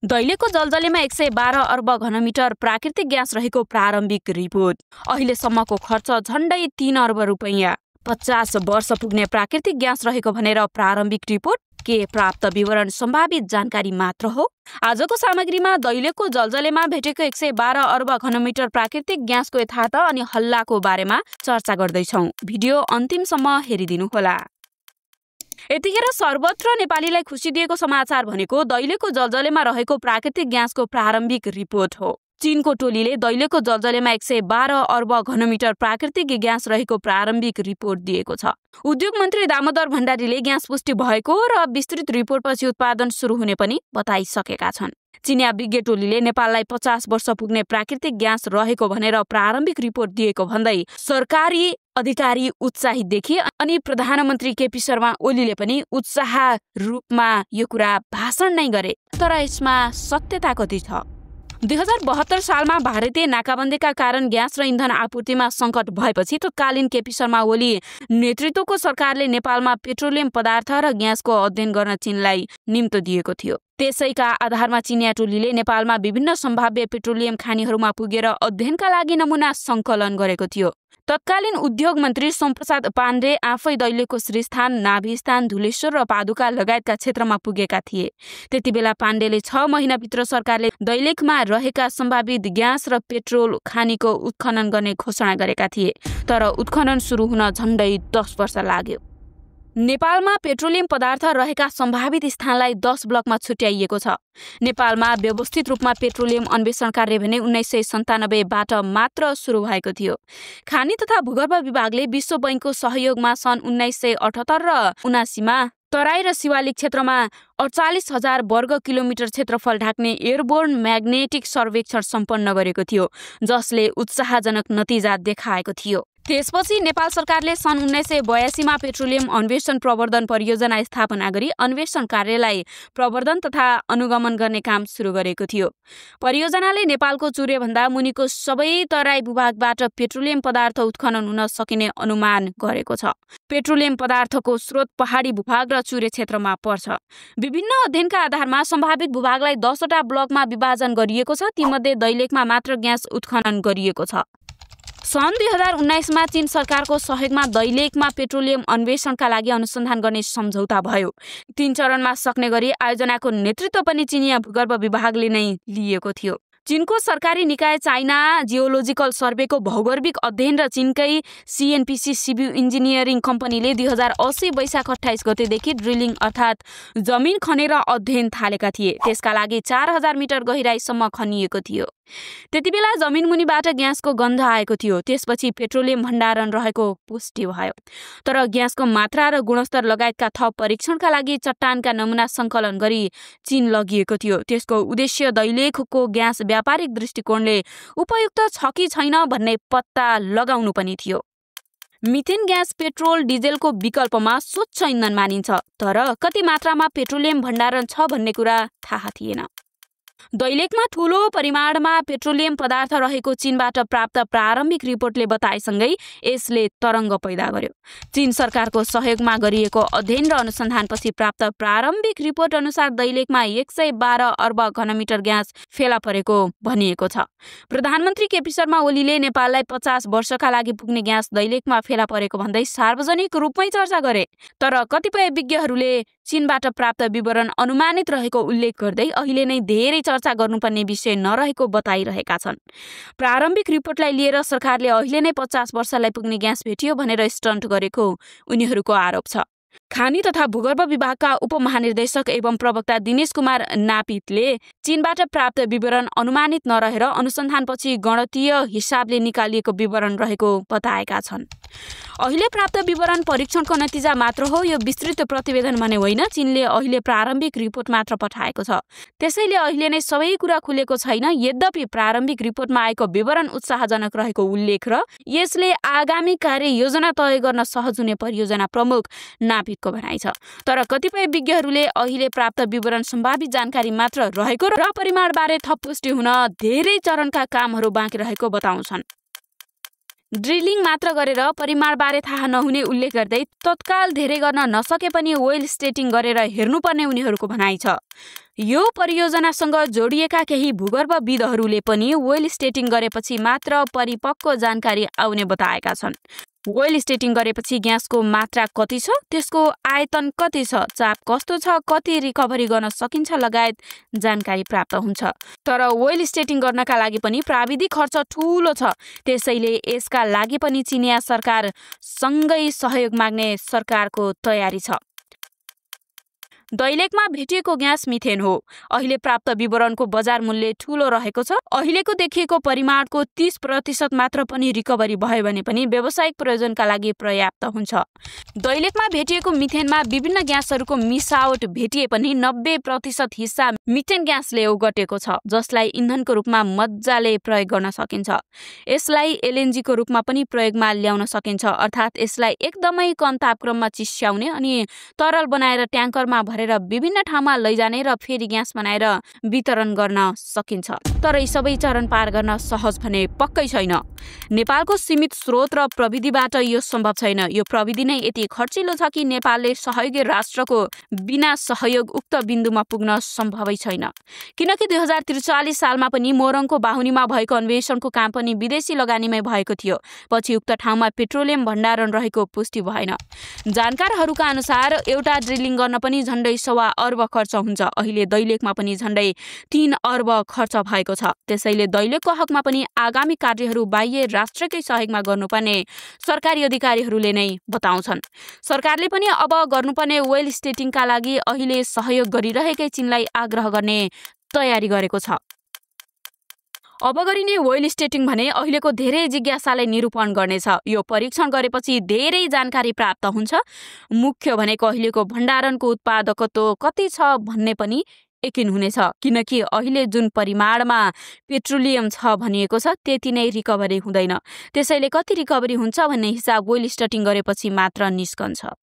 दैलेखको जलजलेमा 112 अर्ब घनमिटर प्राकृतिक ग्यास रहेको प्रारम्भिक रिपोर्ट। अहिलेसम्मको खर्च झन्डै 3 अर्ब रुपैयाँ। 50 वर्ष पुग्ने प्राकृतिक ग्यास रहेको भनेर प्रारम्भिक रिपोर्ट के प्राप्त विवरण सम्भावित जानकारी मात्र हो? आजको सामग्रीमा दैलेखको जलजलेमा भेटेको 112 अर्ब घनमिटर प्राकृतिक ग्यासको यथार्थ अनि हल्लाको बारेमा चर्चा गर्दैछौँ। भिडियो अन्तिमसम्म हेरिदिनुहोला। यतिखेर सर्वत्र नेपालीलाई खुसी दिएको समाचार भनेको दैलेखको जलजलेमा रहेको प्राकृतिक ग्यासको प्रारम्भिक रिपोर्ट हो। चीनको टोलीले दैलेखको जलजलेमा 112 अर्ब घनमिटर प्राकृतिक ग्यास रहेको प्रारम्भिक रिपोर्ट दिएको छ। उद्योग मन्त्री दामोदर भण्डारीले ग्यास पुष्टि भएको र विस्तृत रिपोर्टपछि उत्पादन सुरु हुने पनि बताइसकेका छन्। चिनिया विज्ञ टोलीले नेपाललाई 50 वर्ष पुग्ने प्राकृतिक ग्यास रहेको भनेर प्रारम्भिक रिपोर्ट दिएको भन्दै सरकारी अधिकारी उत्साहित देखिए अनि प्रधानमन्त्री केपी शर्मा ओलीले पनि उत्साह रूपमा यो कुरा भाषण नै गरे। तर यसमा सत्यता कति छ? 2072 सालमा भारतीय नाकाबन्दीका कारण ग्यास र इन्धन आपूर्तिमा सङ्कट भएपछि तत्कालीन केपी शर्मा ओली नेतृत्वको सरकारले नेपालमा पेट्रोलियम पदार्थ र ग्यासको अध्ययन गर्न चीनलाई निम्तो दिएको थियो। त्यसैका आधारमा चिनिया टोलीले नेपालमा विभिन्न सम्भाव्य पेट्रोलियम खानीहरूमा पुगेर अध्ययनका लागि नमुना सङ्कलन गरेको थियो। तत्कालीन उद्योग मन्त्री सोमप्रसाद पाण्डे आफै दैलेखको श्रीस्थान, नाभिस्थान, धुलेश्वर र पादुका लगायतका क्षेत्रमा पुगेका थिए। त्यति बेला पाण्डेले 6 महिनाभित्र सरकारले दैलेखमा रहेका सम्भावित ग्यास र पेट्रोल खानीको उत्खनन गर्ने घोषणा गरेका थिए। तर उत्खनन सुरु हुन झन्डै 10 वर्ष लाग्यो। नेपालमा पेट्रोलियम पदार्थ रहेका सम्भावित स्थानलाई 10 ब्लकमा छुट्याइएको छ। नेपालमा व्यवस्थित रूपमा पेट्रोलियम अन्वेषण कार्य भने 1997बाट मात्र सुरु भएको थियो। खानी तथा भूगर्भ विभागले विश्व बैंकको सहयोगमा सन् 1978 र 1979मा तराई र शिवालिक क्षेत्रमा 48,000 वर्ग किलोमिटर क्षेत्रफल ढाक्ने एयरबोर्न म्याग्नेटिक सर्वेक्षण सम्पन्न गरेको थियो, जसले उत्साहजनक नतिजा देखाएको थियो। त्यसपछि नेपाल सरकारले सन् 1982मा पेट्रोलियम अन्वेषण प्रवर्धन परियोजना स्थापना गरी अन्वेषण कार्यलाई प्रवर्धन तथा अनुगमन गर्ने काम सुरु गरेको थियो। परियोजनाले नेपालको चुरेभन्दा मुनिको सबै तराई भूभागबाट पेट्रोलियम पदार्थ उत्खनन हुन सकिने अनुमान गरेको छ। पेट्रोलियम पदार्थको स्रोत पहाडी भूभाग र चुरे क्षेत्रमा पर्छ। विभिन्न अध्ययनका आधारमा सम्भावित भूभागलाई 10 वटा ब्लकमा विभाजन गरिएको छ। तीमध्ये दैलेखमा मात्र ग्यास उत्खनन गरिएको छ। सन् 2019मा चीन सरकारको सहयोगमा दैलेखमा पेट्रोलियम अन्वेषणका लागि अनुसन्धान गर्ने सम्झौता भयो। 3 चरणमा सक्ने गरी आयोजनाको नेतृत्व पनि चिनिया भूगर्भ विभागले नै लिएको थियो। चीनको सरकारी निकाय चाइना जियोलोजिकल सर्वेको भौगर्भिक अध्ययन र चीनकै CNPC सिभिल इन्जिनियरिङ कम्पनीले 2080 वैशाख 28 गतेदेखि ड्रिलिङ अर्थात् जमिन खनेर अध्ययन थालेका थिए। त्यसका लागि 4000 मिटर गहिराईसम्म खनिएको थियो। त्यति बेला जमिन मुनिबाट ग्यासको गन्ध आएको थियो। त्यसपछि पेट्रोलियम भण्डारण रहेको पुष्टि भयो। तर ग्यासको मात्रा र गुणस्तर लगायतका थप परीक्षणका लागि चट्टानका नमुना सङ्कलन गरी चीन लगिएको थियो। त्यसको उद्देश्य दैलेखको ग्यास व्यापारिक दृष्टिकोणले उपयुक्त छ कि छैन भन्ने पत्ता लगाउनु पनि थियो। मिथेन ग्यास पेट्रोल डिजेलको विकल्पमा स्वच्छ इन्धन मानिन्छ, तर कति मात्रामा पेट्रोलियम भण्डारण छ भन्ने कुरा थाहा थिएन। दैलेखमा ठूलो परिमाणमा पेट्रोलियम पदार्थ रहेको चीनबाट प्राप्त प्रारम्भिक रिपोर्टले बताएसँगै यसले तरङ्ग पैदा गर्यो। चीन सरकारको सहयोगमा गरिएको अध्ययन र अनुसन्धानपछि प्राप्त प्रारम्भिक रिपोर्ट अनुसार दैलेखमा 112 अर्ब घनमिटर ग्यास फेला परेको भनिएको छ। प्रधानमन्त्री केपी शर्मा ओलीले नेपाललाई 50 वर्षका लागि पुग्ने ग्यास दैलेखमा फेला परेको भन्दै सार्वजनिक रूपमै चर्चा गरे। तर कतिपय विज्ञहरूले चीनबाट प्राप्त विवरण अनुमानित रहेको उल्लेख गर्दै अहिले नै धेरै चर्चा गर्नुपर्ने विषय नरहेको बताइरहेका छन्। प्रारम्भिक रिपोर्टलाई लिएर सरकारले अहिले नै 50 वर्षलाई पुग्ने ग्यास भेटियो भनेर स्टन्ट गरेको उनीहरूको आरोप छ। खानी तथा भूगर्भ विभागका उपमहानिर्देशक एवं प्रवक्ता दिनेश कुमार नापितले चीनबाट प्राप्त विवरण अनुमानित नरहेर अनुसन्धानपछि गणितीय हिसाबले निकालिएको विवरण रहेको बताएका छन्। अहिले प्राप्त विवरण परीक्षणको नतिजा मात्र हो, यो विस्तृत प्रतिवेदन भने होइन। चीनले अहिले प्रारम्भिक रिपोर्ट मात्र पठाएको छ। त्यसैले अहिले नै सबै कुरा खुलेको छैन। यद्यपि प्रारम्भिक रिपोर्टमा आएको विवरण उत्साहजनक रहेको उल्लेख र यसले आगामी कार्ययोजना तय गर्न सहज हुने परियोजना प्रमुख नापितको भनाइ छ। तर कतिपय विज्ञहरूले अहिले प्राप्त विवरण सम्भावित जानकारी मात्र रहेको र परिमाणबारे थप पुष्टि हुन धेरै चरणका कामहरू बाँकी रहेको बताउँछन्। ड्रिलिङ मात्र गरेर परिमाणबारे थाहा नहुने उल्लेख गर्दै तत्काल धेरै गर्न नसके पनि ओइल स्टेटिङ गरेर हेर्नुपर्ने उनीहरूको भनाइ छ। यो परियोजनासँग जोडिएका केही भूगर्भविदहरूले पनि ओइल स्टेटिङ गरेपछि मात्र परिपक्व जानकारी आउने बताएका छन्। ओइल स्टेटिङ गरेपछि ग्यासको मात्रा कति छ, त्यसको आयतन कति छ, चाप कस्तो छ, कति रिकभरी गर्न सकिन्छ लगायत जानकारी प्राप्त हुन्छ। तर ओइल स्टेटिङ गर्नका लागि पनि प्राविधिक खर्च ठूलो छ। त्यसैले यसका लागि पनि चिनिया सरकार सँगै सहयोग माग्ने सरकारको तयारी छ। दैलेखमा भेटिएको ग्यास मिथेन हो। अहिले प्राप्त विवरणको बजार मूल्य ठूलो रहेको छ। अहिलेको देखिएको परिमाणको 30% मात्र पनि रिकभरी भयो भने पनि व्यावसायिक प्रयोजनका लागि पर्याप्त हुन्छ। दैलेखमा भेटिएको मिथेनमा विभिन्न ग्यासहरूको मिसावट भेटिए पनि 90% हिस्सा मिथेन ग्यासले ओगटेको छ, जसलाई इन्धनको रूपमा मजाले प्रयोग गर्न सकिन्छ। यसलाई एलएनजी को रूपमा पनि प्रयोगमा ल्याउन सकिन्छ, अर्थात् यसलाई एकदमै कम तापक्रममा चिस्याउने अनि तरल बनाएर ट्याङ्करमा भरेर विभिन्न ठाउँमा लैजाने र फेरि ग्यास बनाएर वितरण गर्न सकिन्छ। तर यी सबै चरण पार गर्न सहज भने पक्कै छैन। नेपालको सीमित स्रोत र प्रविधिबाट यो सम्भव छैन। यो प्रविधि नै यति खर्चिलो छ कि नेपालले सहयोगी राष्ट्रको बिना सहयोग उक्त बिन्दुमा पुग्न सम्भवै छैन। किनकि 2043 सालमा पनि मोरङको बाहुनीमा भएको अन्वेषणको काम पनि विदेशी लगानीमै भएको थियो। पछि उक्त ठाउँमा पेट्रोलियम भण्डारण रहेको पुष्टि भएन। जानकारहरूका अनुसार एउटा ड्रिलिङ गर्न पनि झन्डै 1.25 अर्ब खर्च हुन्छ। अहिले दैलेखमा पनि झन्डै 3 अर्ब खर्च भएको छ। त्यसैले दैलेखको हकमा पनि आगामी कार्यहरू बाह्य राष्ट्रकै सहयोगमा गर्नुपर्ने सरकारी अधिकारीहरूले नै बताउँछन्। सरकारले पनि अब गर्नुपर्ने ओइल स्टेटिङका लागि अहिले सहयोग गरिरहेकै चीनलाई आग्रह गर्ने तयारी गरेको छ। अब गरिने ओइल स्टेटिङ भने अहिलेको धेरै जिज्ञासालाई निरूपण गर्नेछ। यो परीक्षण गरेपछि धेरै जानकारी प्राप्त हुन्छ। मुख्य भनेको अहिलेको भण्डारणको उत्पादकत्व कति छ भन्ने पनि यकिन हुनेछ। किनकि अहिले जुन परिमाणमा पेट्रोलियम छ भनिएको छ त्यति नै रिकभरी हुँदैन। त्यसैले कति रिकभरी हुन्छ भन्ने हिसाब ओइल स्टेटिङ गरेपछि मात्र निस्कन्छ।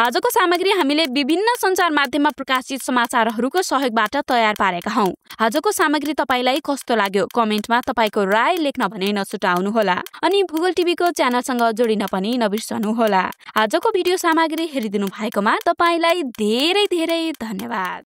आजको सामग्री हामीले विभिन्न सञ्चार माध्यममा प्रकाशित समाचारहरूको सहयोगबाट तयार पारेका हौं। आजको सामग्री तपाईलाई कस्तो लाग्यो कमेन्टमा तपाईको राय लेख्न भने नछुटाउनुहोला। अनि भूगोल टिभीको च्यानलसँग जोडिन पनि नबिर्सनुहोला। आजको भिडियो सामग्री हेरिदिनु भएकोमा तपाईलाई धेरै धेरै धन्यवाद।